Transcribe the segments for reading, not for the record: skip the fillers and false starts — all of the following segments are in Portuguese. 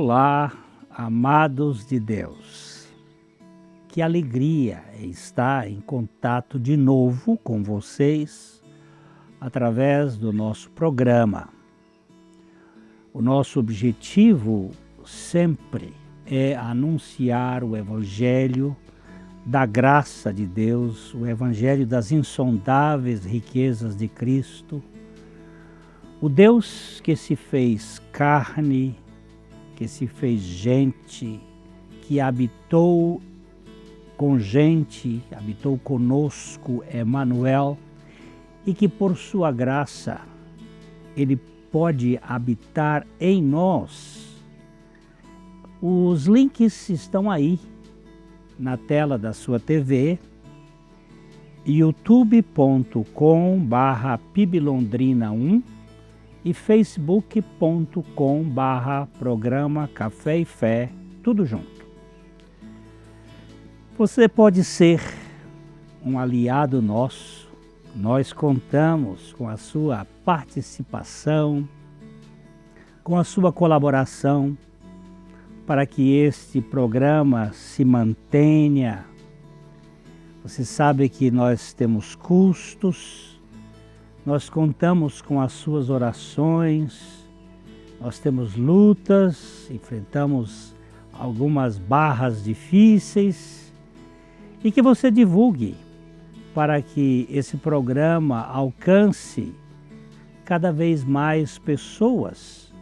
Olá, amados de Deus. Que alegria estar em contato de novo com vocês através do nosso programa. O nosso objetivo sempre é anunciar o Evangelho da graça de Deus, o Evangelho das insondáveis riquezas de Cristo, o Deus que se fez carne, que se fez gente, que habitou com gente, habitou conosco, Emmanuel, e que por sua graça Ele pode habitar em nós. Os links estão aí na tela da sua TV, youtube.com/piblondrina1 e facebook.com/programa Café e Fé, tudo junto. Você pode ser um aliado nosso, nós contamos com a sua participação, com a sua colaboração, para que este programa se mantenha. Você sabe que nós temos custos, nós contamos com as suas orações, nós temos lutas, enfrentamos algumas barras difíceis, e que você divulgue para que esse programa alcance cada vez mais pessoas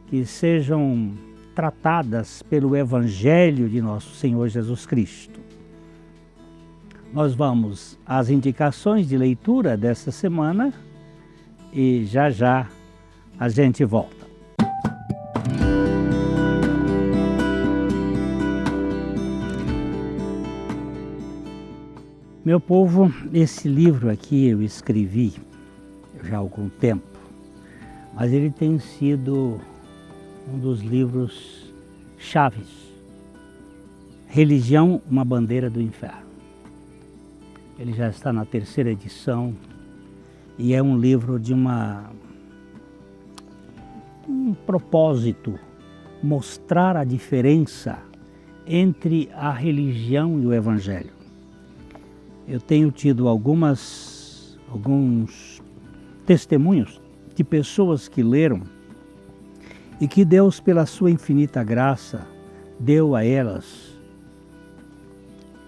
que sejam tratadas pelo Evangelho de nosso Senhor Jesus Cristo. Nós vamos às indicações de leitura desta semana e já a gente volta. Meu povo, esse livro aqui eu escrevi já há algum tempo, mas ele tem sido um dos livros chaves. Religião, uma bandeira do inferno. Ele já está na 3ª edição e é um livro de um propósito, mostrar a diferença entre a religião e o Evangelho. Eu tenho tido alguns testemunhos de pessoas que leram e que Deus, pela sua infinita graça, deu a elas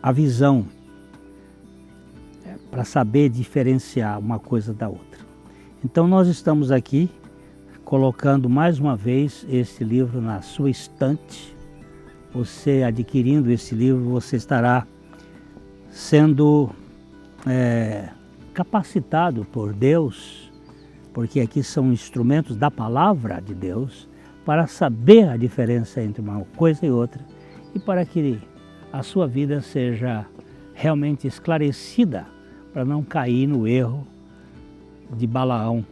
a visão para saber diferenciar uma coisa da outra. Então nós estamos aqui colocando mais uma vez esse livro na sua estante. Você adquirindo esse livro, você estará sendo capacitado por Deus, porque aqui são instrumentos da palavra de Deus, para saber a diferença entre uma coisa e outra e para que a sua vida seja realmente esclarecida, para não cair no erro de Balaão,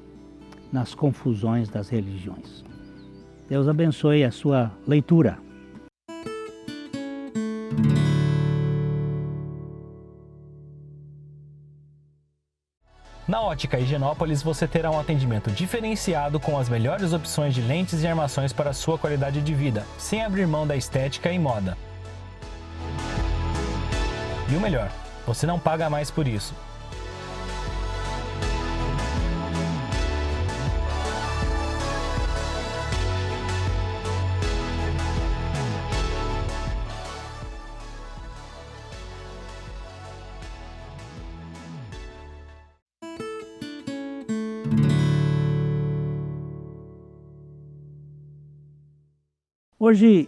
nas confusões das religiões. Deus abençoe a sua leitura. Na Ótica Higienópolis você terá um atendimento diferenciado com as melhores opções de lentes e armações para a sua qualidade de vida, sem abrir mão da estética e moda. E o melhor, você não paga mais por isso. Hoje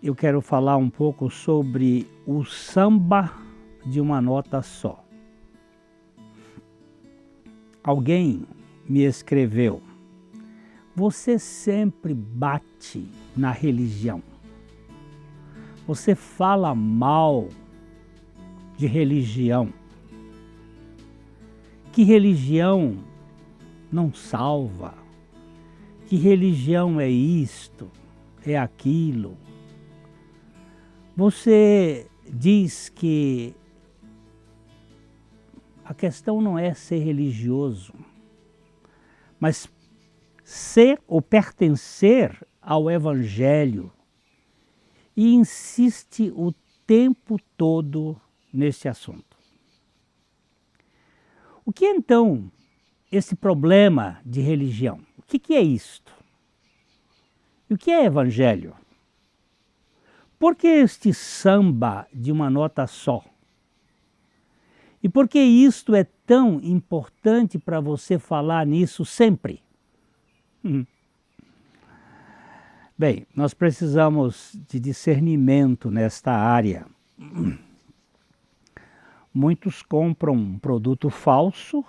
eu quero falar um pouco sobre o samba de uma nota só. Alguém me escreveu: você sempre bate na religião. Você fala mal de religião. Que religião não salva? Que religião é isto? É aquilo? Você diz que a questão não é ser religioso, mas ser ou pertencer ao Evangelho e insiste o tempo todo neste assunto. O que é então esse problema de religião? O que é isto? E o que é evangelho? Por que este samba de uma nota só? E por que isto é tão importante para você falar nisso sempre? Bem, nós precisamos de discernimento nesta área. Muitos compram um produto falso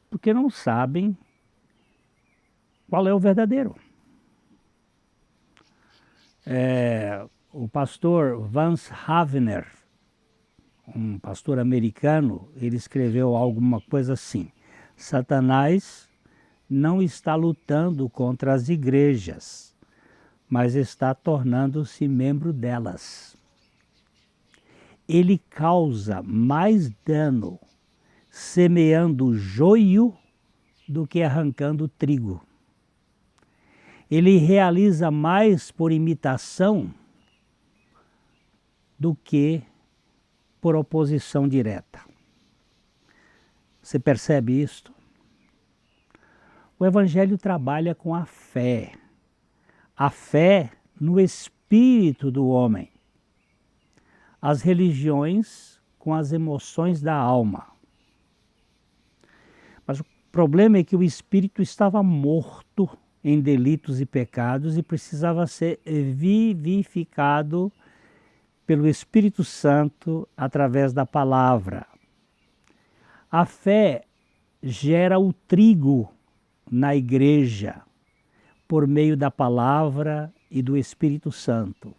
porque não sabem qual é o verdadeiro. O pastor Vance Havner, um pastor americano, ele escreveu alguma coisa assim: Satanás não está lutando contra as igrejas, mas está tornando-se membro delas. Ele causa mais dano semeando joio do que arrancando trigo. Ele realiza mais por imitação do que por oposição direta. Você percebe isto? O Evangelho trabalha com a fé no espírito do homem. As religiões com as emoções da alma. Mas o problema é que o espírito estava morto em delitos e pecados e precisava ser vivificado pelo Espírito Santo através da palavra. A fé gera o trigo na igreja por meio da palavra e do Espírito Santo.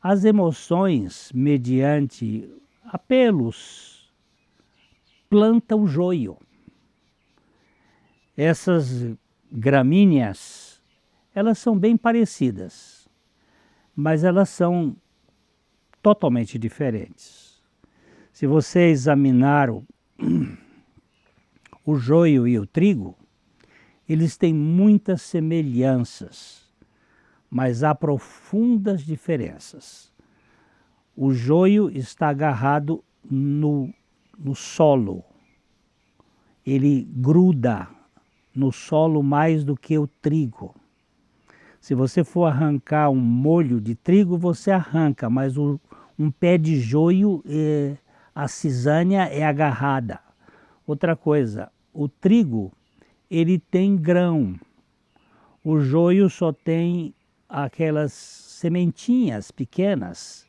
As emoções, mediante apelos, plantam o joio. Essas gramíneas, elas são bem parecidas, mas elas são totalmente diferentes. Se você examinar o joio e o trigo, eles têm muitas semelhanças, mas há profundas diferenças. O joio está agarrado no solo. Ele gruda no solo mais do que o trigo. Se você for arrancar um molho de trigo, você arranca, mas um pé de joio, a cisânia é agarrada. Outra coisa, o trigo, ele tem grão. O joio só tem aquelas sementinhas pequenas,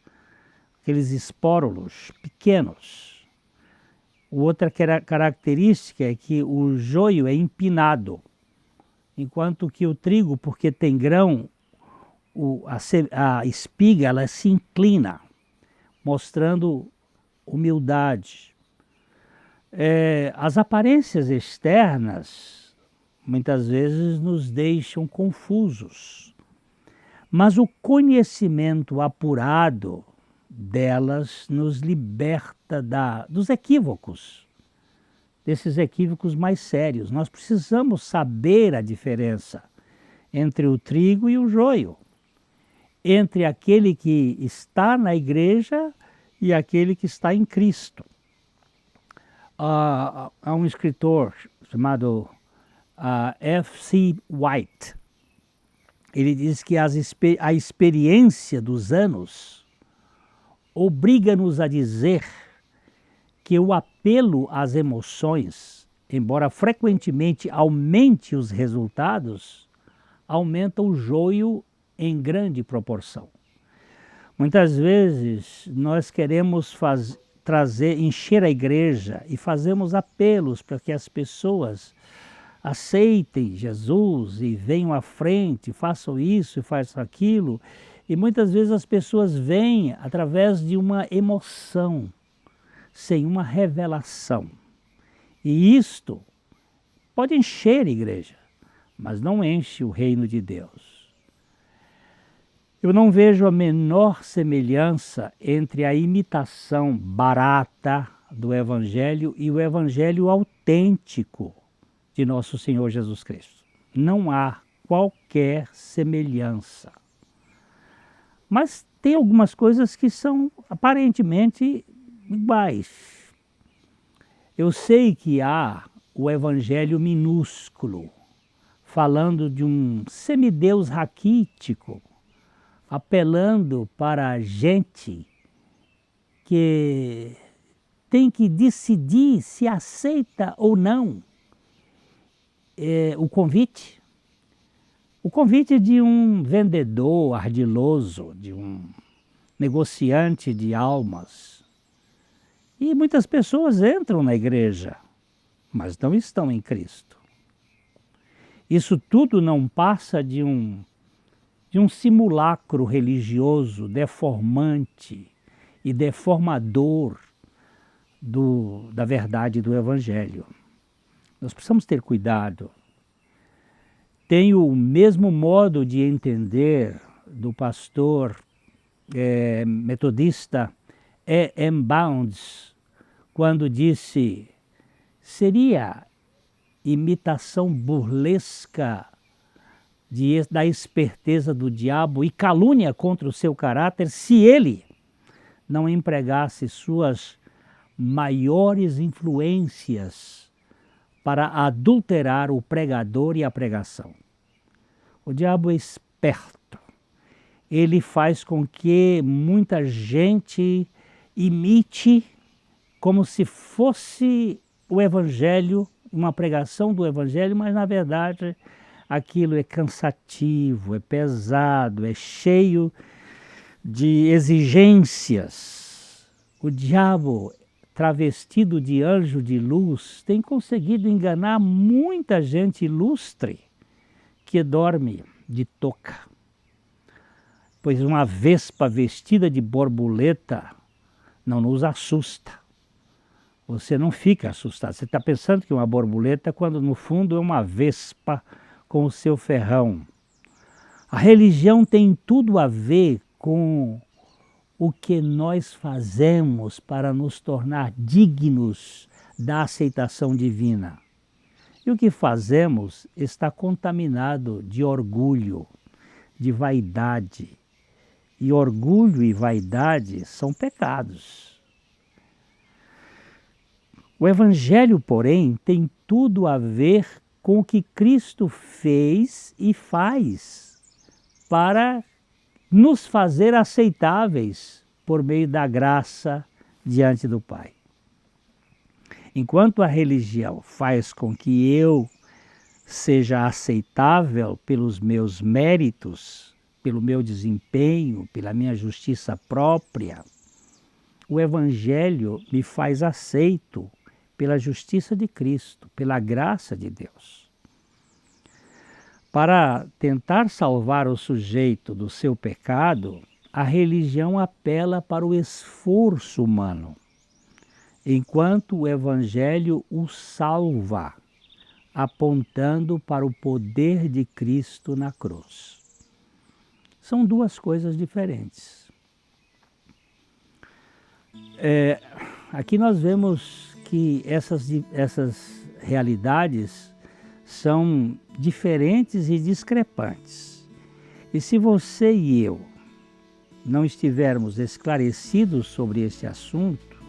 aqueles espórulos pequenos. Outra característica é que o joio é empinado, enquanto que o trigo, porque tem grão, a espiga ela se inclina, mostrando humildade. As aparências externas muitas vezes nos deixam confusos, mas o conhecimento apurado delas nos liberta dos equívocos, desses equívocos mais sérios. Nós precisamos saber a diferença entre o trigo e o joio, entre aquele que está na igreja e aquele que está em Cristo. Há um escritor chamado F.C. White. Ele diz que a experiência dos anos obriga-nos a dizer que o apelo às emoções, embora frequentemente aumente os resultados, aumenta o joio em grande proporção. Muitas vezes nós queremos encher a igreja e fazemos apelos para que as pessoas aceitem Jesus e venham à frente, façam isso e façam aquilo. E muitas vezes as pessoas vêm através de uma emoção, sem uma revelação. E isto pode encher a igreja, mas não enche o reino de Deus. Eu não vejo a menor semelhança entre a imitação barata do Evangelho e o Evangelho autêntico de nosso Senhor Jesus Cristo. Não há qualquer semelhança. Mas tem algumas coisas que são aparentemente iguais. Eu sei que há o evangelho minúsculo, falando de um semideus raquítico, apelando para a gente que tem que decidir se aceita ou não o convite. O convite de um vendedor ardiloso, de um negociante de almas. E muitas pessoas entram na igreja, mas não estão em Cristo. Isso tudo não passa de um simulacro religioso deformante e deformador da verdade do Evangelho. Nós precisamos ter cuidado. Tenho o mesmo modo de entender do pastor metodista E.M. Bounds, quando disse: seria imitação burlesca da esperteza do diabo e calúnia contra o seu caráter se ele não empregasse suas maiores influências para adulterar o pregador e a pregação. O diabo é esperto. Ele faz com que muita gente imite como se fosse o Evangelho, uma pregação do Evangelho, mas na verdade aquilo é cansativo, é pesado, é cheio de exigências. O diabo, travestido de anjo de luz, tem conseguido enganar muita gente ilustre que dorme de touca. Pois uma vespa vestida de borboleta não nos assusta. Você não fica assustado. Você está pensando que é uma borboleta quando no fundo é uma vespa com o seu ferrão. A religião tem tudo a ver com o que nós fazemos para nos tornar dignos da aceitação divina. E o que fazemos está contaminado de orgulho, de vaidade. E orgulho e vaidade são pecados. O Evangelho, porém, tem tudo a ver com o que Cristo fez e faz para nos fazer aceitáveis por meio da graça diante do Pai. Enquanto a religião faz com que eu seja aceitável pelos meus méritos, pelo meu desempenho, pela minha justiça própria, o Evangelho me faz aceito pela justiça de Cristo, pela graça de Deus. Para tentar salvar o sujeito do seu pecado, a religião apela para o esforço humano, enquanto o Evangelho o salva, apontando para o poder de Cristo na cruz. São duas coisas diferentes. Aqui nós vemos que essas realidades são diferentes e discrepantes. E se você e eu não estivermos esclarecidos sobre esse assunto,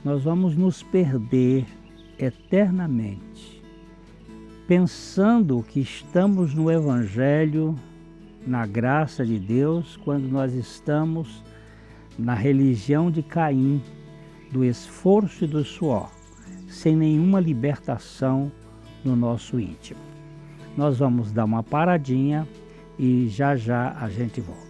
nós vamos nos perder eternamente, pensando que estamos no Evangelho, na graça de Deus, quando nós estamos na religião de Caim, do esforço e do suor, sem nenhuma libertação no nosso íntimo. Nós vamos dar uma paradinha e já já a gente volta.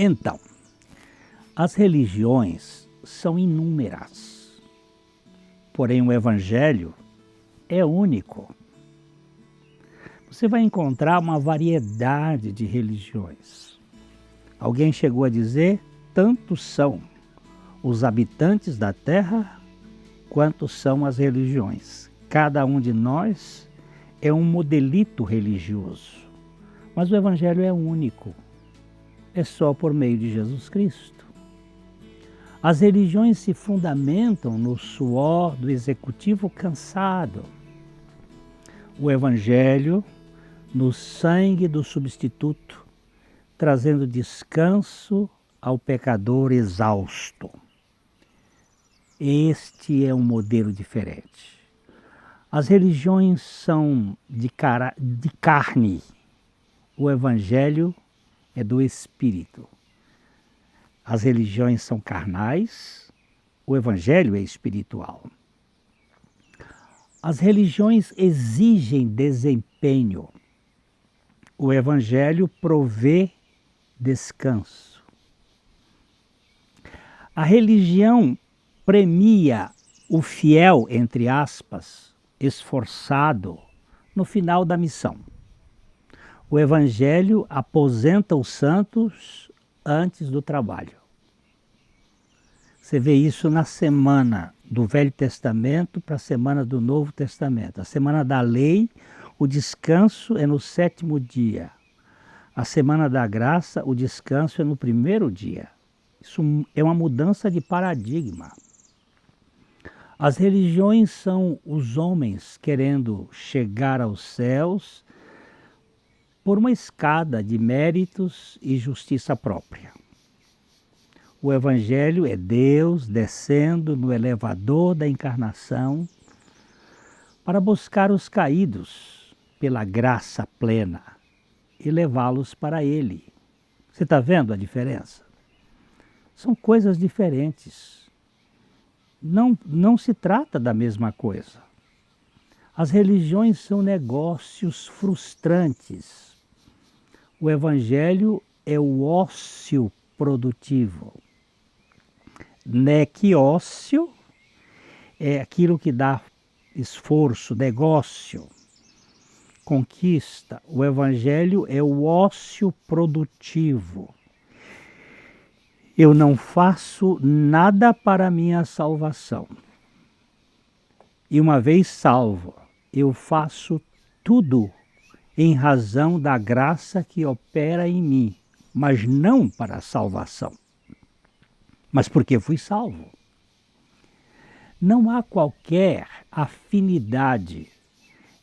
Então, As religiões são inúmeras, porém o Evangelho é único. Você vai encontrar uma variedade de religiões. Alguém chegou a dizer, tantos são os habitantes da terra quanto são as religiões. Cada um de nós é um modelito religioso, mas o Evangelho é único, é só por meio de Jesus Cristo. As religiões se fundamentam no suor do executivo cansado. O Evangelho no sangue do substituto, trazendo descanso ao pecador exausto. Este é um modelo diferente. As religiões são de carne, o Evangelho é do Espírito. As religiões são carnais, o Evangelho é espiritual. As religiões exigem desempenho, o Evangelho provê descanso. A religião premia o fiel, entre aspas, esforçado no final da missão. O Evangelho aposenta os santos antes do trabalho. Você vê isso na semana do Velho Testamento para a semana do Novo Testamento. A semana da lei, o descanso é no 7º dia. A semana da graça, o descanso é no 1º dia. Isso é uma mudança de paradigma. As religiões são os homens querendo chegar aos céus por uma escada de méritos e justiça própria. O Evangelho é Deus descendo no elevador da encarnação para buscar os caídos pela graça plena e levá-los para Ele. Você está vendo a diferença? São coisas diferentes. Não se trata da mesma coisa. As religiões são negócios frustrantes. O Evangelho é o ócio produtivo. Nequiócio é aquilo que dá esforço, negócio, conquista. O Evangelho é o ócio produtivo. Eu não faço nada para a minha salvação. E uma vez salvo, eu faço tudo em razão da graça que opera em mim, mas não para a salvação, mas porque fui salvo. Não há qualquer afinidade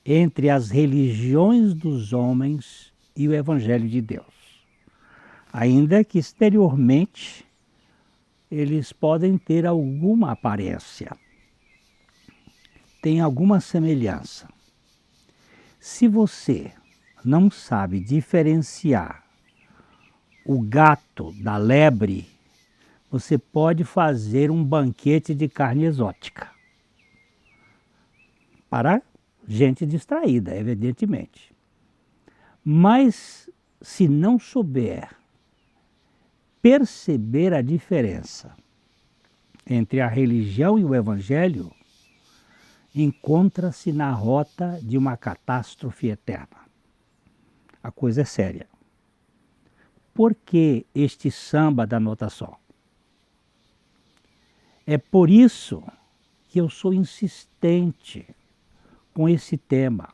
entre as religiões dos homens e o Evangelho de Deus. Ainda que exteriormente eles podem ter alguma aparência, tem alguma semelhança. Se você não sabe diferenciar o gato da lebre, você pode fazer um banquete de carne exótica. Para gente distraída, evidentemente. Mas se não souber perceber a diferença entre a religião e o Evangelho, encontra-se na rota de uma catástrofe eterna. A coisa é séria. Por que este samba da nota só? É por isso que eu sou insistente com esse tema.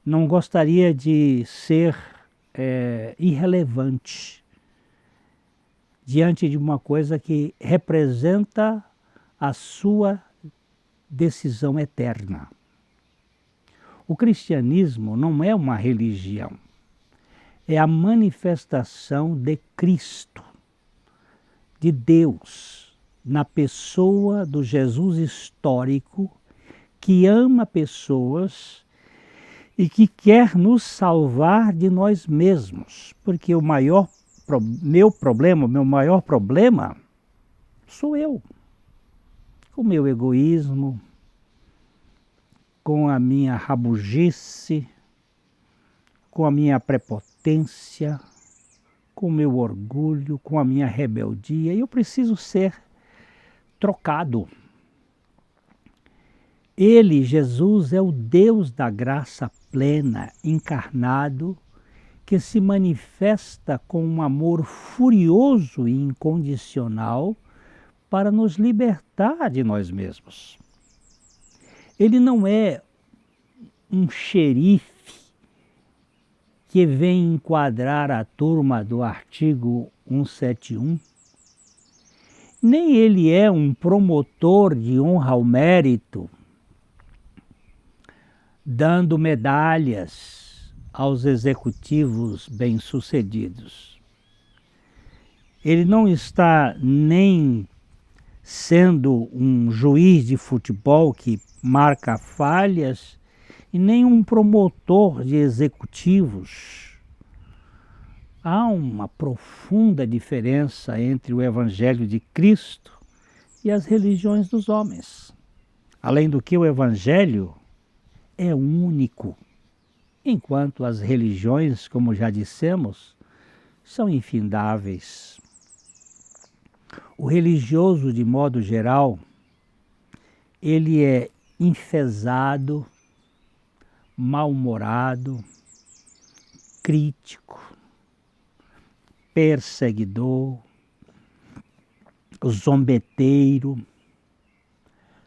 Não gostaria de ser irrelevante diante de uma coisa que representa a sua decisão eterna. O cristianismo não é uma religião, é a manifestação de Cristo, de Deus, na pessoa do Jesus histórico, que ama pessoas e que quer nos salvar de nós mesmos, porque o meu maior problema sou eu, com o meu egoísmo, com a minha rabugice, com a minha prepotência, com o meu orgulho, com a minha rebeldia, e eu preciso ser trocado. Ele, Jesus, é o Deus da graça plena, encarnado, que se manifesta com um amor furioso e incondicional para nos libertar de nós mesmos. Ele não é um xerife que vem enquadrar a turma do artigo 171, nem ele é um promotor de honra ao mérito, dando medalhas aos executivos bem-sucedidos. Ele não está nem sendo um juiz de futebol que marca falhas, e nem um promotor de executivos. Há uma profunda diferença entre o Evangelho de Cristo e as religiões dos homens. Além do que, o Evangelho é único, enquanto as religiões, como já dissemos, são infindáveis. O religioso, de modo geral, ele é enfesado, mal-humorado, crítico, perseguidor, zombeteiro,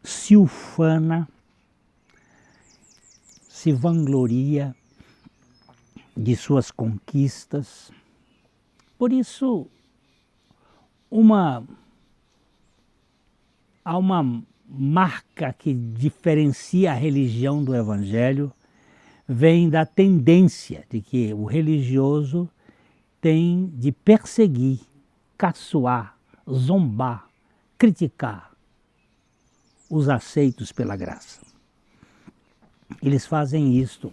se ufana, se vangloria de suas conquistas. Por isso, há uma marca que diferencia a religião do Evangelho, vem da tendência de que o religioso tem de perseguir, caçoar, zombar, criticar os aceitos pela graça. Eles fazem isto.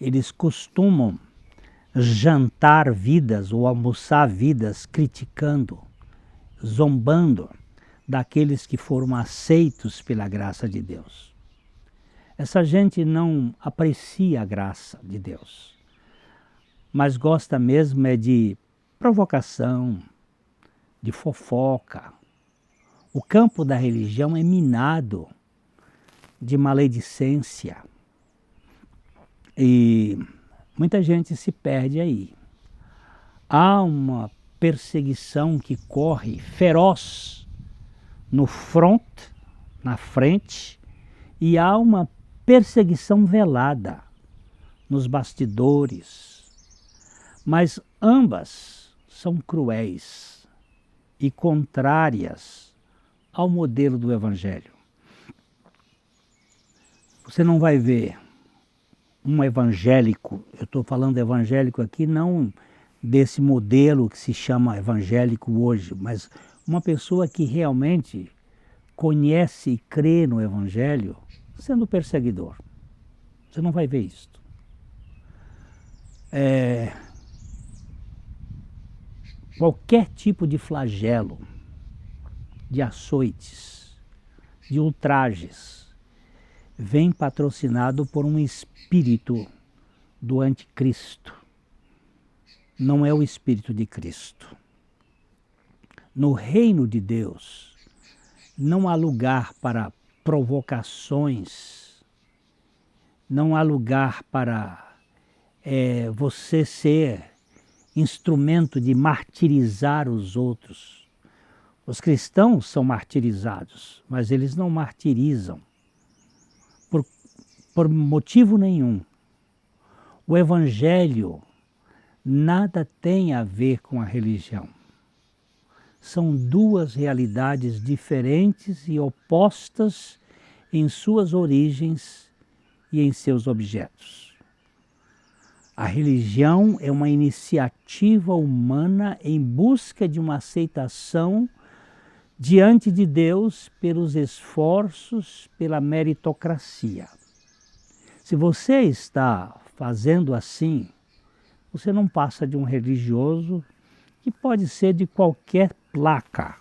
Eles costumam jantar vidas ou almoçar vidas criticando, zombando daqueles que foram aceitos pela graça de Deus. Essa gente não aprecia a graça de Deus, mas gosta mesmo é de provocação, de fofoca. O campo da religião é minado de maledicência e muita gente se perde aí. Há uma perseguição que corre feroz no na frente, e há uma perseguição velada nos bastidores. Mas ambas são cruéis e contrárias ao modelo do Evangelho. Você não vai ver um evangélico, eu estou falando evangélico aqui não desse modelo que se chama evangélico hoje, mas uma pessoa que realmente conhece e crê no Evangelho sendo perseguidor. Você não vai ver isto. Qualquer tipo de flagelo, de açoites, de ultrajes, vem patrocinado por um espírito do anticristo. Não é o espírito de Cristo. No reino de Deus, não há lugar para provocações, não há lugar para você ser instrumento de martirizar os outros. Os cristãos são martirizados, mas eles não martirizam por motivo nenhum. O Evangelho nada tem a ver com a religião. São duas realidades diferentes e opostas em suas origens e em seus objetos. A religião é uma iniciativa humana em busca de uma aceitação diante de Deus pelos esforços, pela meritocracia. Se você está fazendo assim, você não passa de um religioso que pode ser de qualquer placa,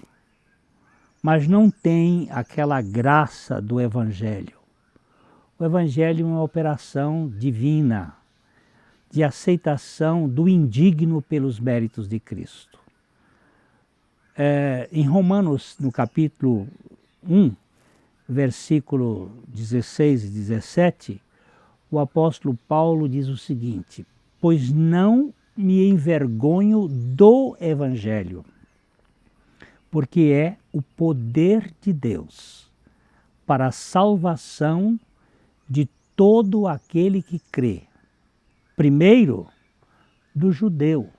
mas não tem aquela graça do Evangelho. O Evangelho é uma operação divina de aceitação do indigno pelos méritos de Cristo. Em Romanos, no capítulo 1, versículo 16 e 17, o apóstolo Paulo diz o seguinte: pois não me envergonho do Evangelho, porque é o poder de Deus para a salvação de todo aquele que crê, primeiro do judeu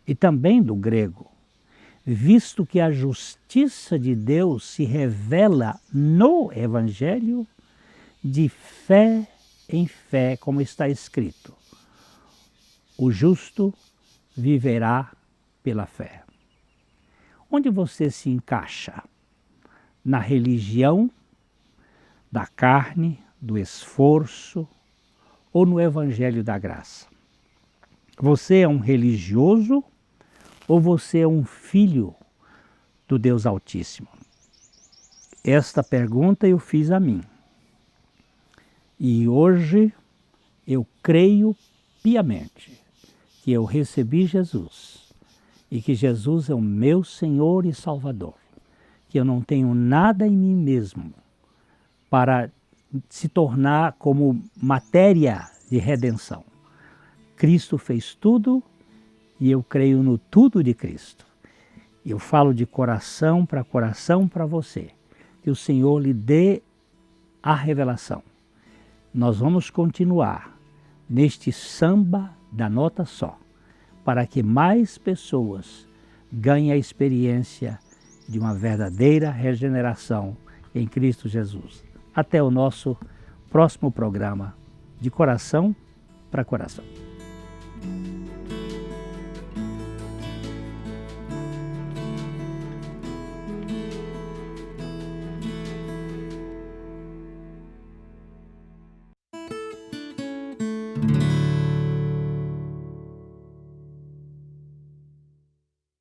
e também do grego, visto que a justiça de Deus se revela no Evangelho de fé em fé, como está escrito: o justo viverá pela fé. Onde você se encaixa? Na religião da carne, do esforço, ou no Evangelho da graça? Você é um religioso ou você é um filho do Deus Altíssimo? Esta pergunta eu fiz a mim. E hoje eu creio piamente que eu recebi Jesus e que Jesus é o meu Senhor e Salvador, que eu não tenho nada em mim mesmo para se tornar como matéria de redenção. Cristo fez tudo e eu creio no tudo de Cristo. Eu falo de coração para você, que o Senhor lhe dê a revelação. Nós vamos continuar neste samba da nota só, para que mais pessoas ganhem a experiência de uma verdadeira regeneração em Cristo Jesus. Até o nosso próximo programa de Coração para Coração.